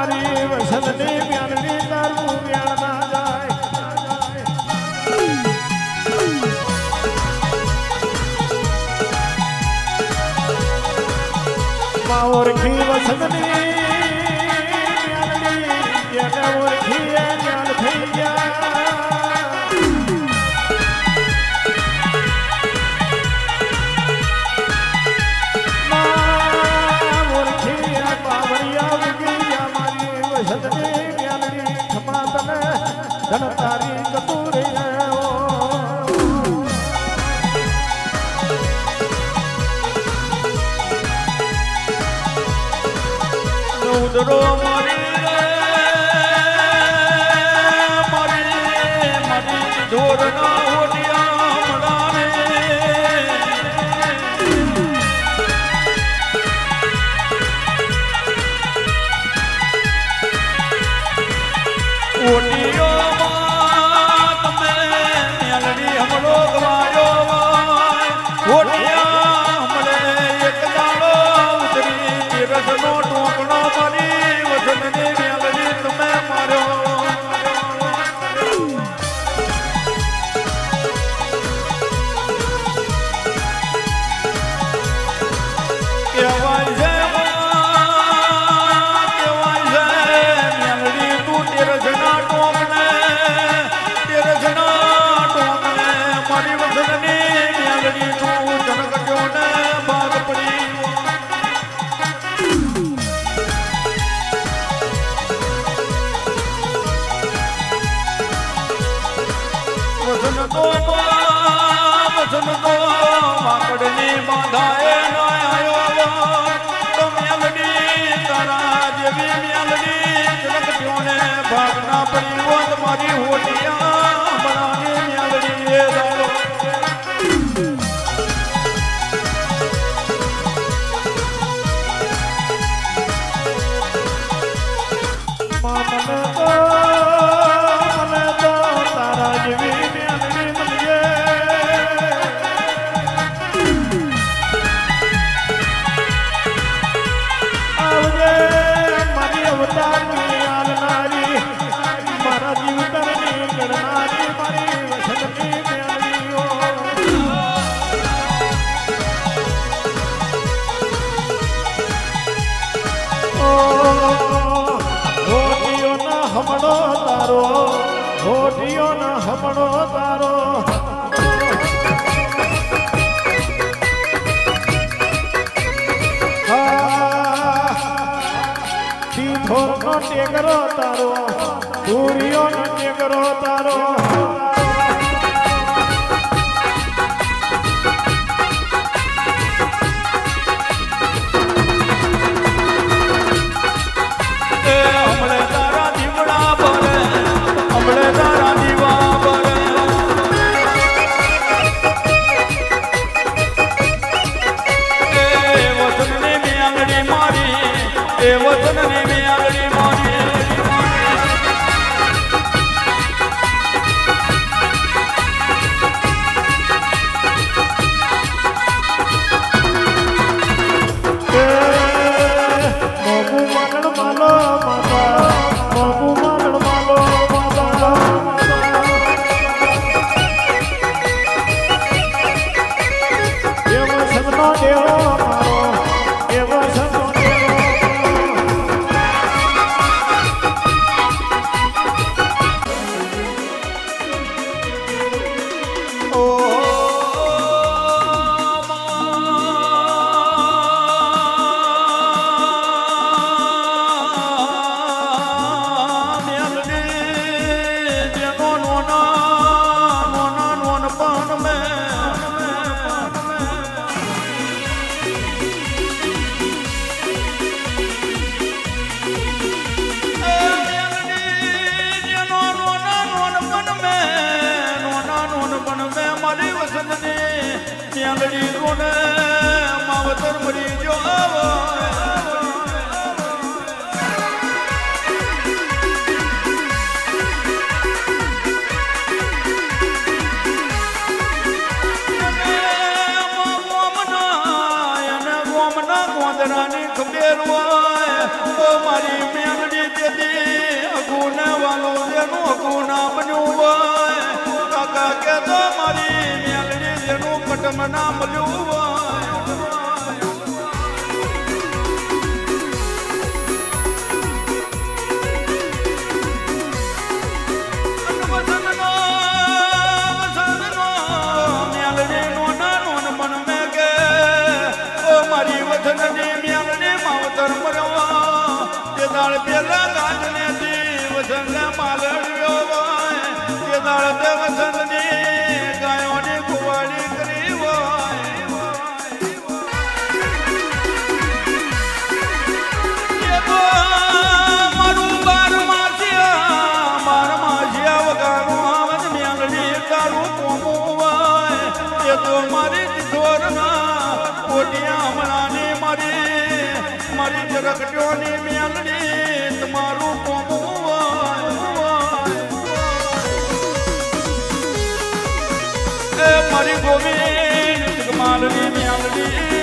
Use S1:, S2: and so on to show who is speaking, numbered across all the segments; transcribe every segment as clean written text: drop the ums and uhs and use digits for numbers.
S1: મારી વસંતની મ્યાલડી તારું વ્યાણ ના જાય માં ઓળખી વસંતની મ્યાલડી જેને ઓળખી એ જ્ઞાન થઈ ગયા ધન તારી કતુરે ઉદરો મારી ઢોર ના ઓડિયા મડાને ઓડિયો વાકડની બાંધાએ આવ્યો તો મ્યાલડી તારા જેવી મ્યાલડી જગત્યોને ભાગ ના પડી હોત મારી હોટિયા બનાની મ્યાલડી એ દાડો મને તો તારા જેવી મ્યાલડી મળીએ અવતારની આલનારી મારા જીવતરની ગણનારી મારી વસંતની મ્યાલડીઓ હોટીઓ ના હમણો તારો હોટીઓ ના હમણો તારો થોરનો ટેકરો તારો સૂર્યોનો ટેકરો તારો હમણે તારા દીવડા ભરે હમણે તારા દીવા ભરે એ વચનની મ્યાલડી મારી એ વચનની મ્યાલડી મારી મ્યાલડી કોને માવતર મરી જો અંબરાની ખબેર હોય ઓ મારી મેલડી દેદી અગુને વાલો જેનું અગુના બન્યું હોય કાકા કે તો મારી મેલડી જેનું પટમ ના મળ્યું હોય પેલા ગાજને વસંત માલડ્યો હોય કે દાળ વસંતની ગાયોની કુવાડી કરી હોય એ તો મારું બારમાસિયા વગાનું આવત મેલડી તારું કોમું હોય એ તો મારી કિશોરના કોટિયા હમણાંની મારી જરકટ્યોની મેલડી તમારું કોમું એ મારી ગોવિંદ માલની મેલડી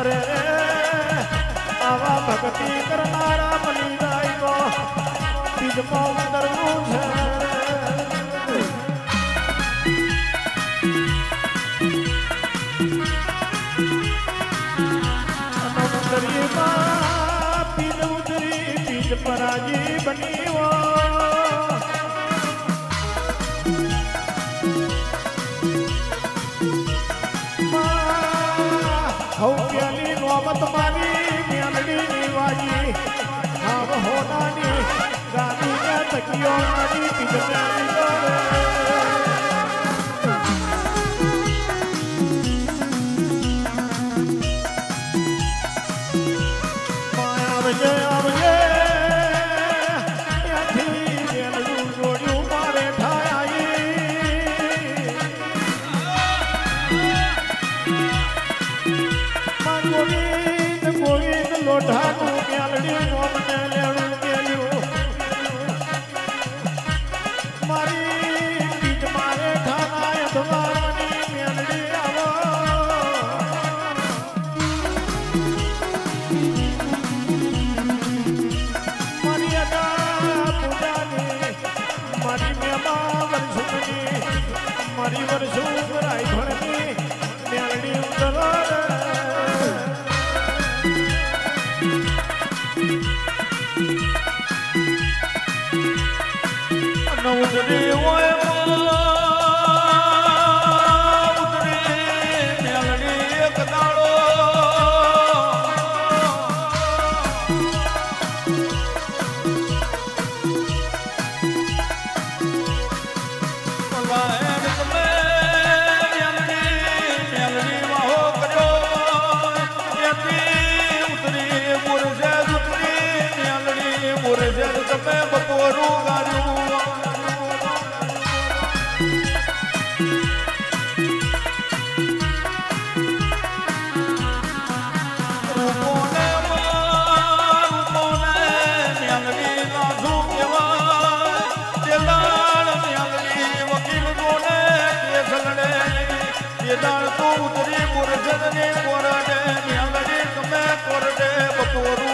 S2: અરે આવા ભક્તિ કરનારા બની જાય તો બીજમાં ઉતરવું છે. બીજ ઉતરી બીજ પરાજી બની હૌપ્યાલી નોબત મારી મેલડી વાજી હાવ હોનાની ગાદીના તકીઓ મારી પીજનાની આવજે આવજે ત્યાંથી મેલડું જોડ્યું મારે ગોવિંદ ગોવિંદ લોઢાનું મેલડી નોમને લેણું મેલ્યું મારી બીજ મારે ઠાનાય દ્વારાની મેલડી આવો મારી અગા પૂજાની મારી મેમા વર્ષુની મારી વર્ષુ રાય ભણની મેલડી ઉતરો
S1: ઉતરી હોય ઉતરી મેલડી એક દાડો મેલડી વાહો કર્યો ત્યાંથી ઉતરી મુરજેદ ઉતરી મેલડી મુરજેદ તમે બપોરું ગાડ્યું ઉતરી મુરજદ ને કોરડે મેલડી તમે કોરડે બપોરું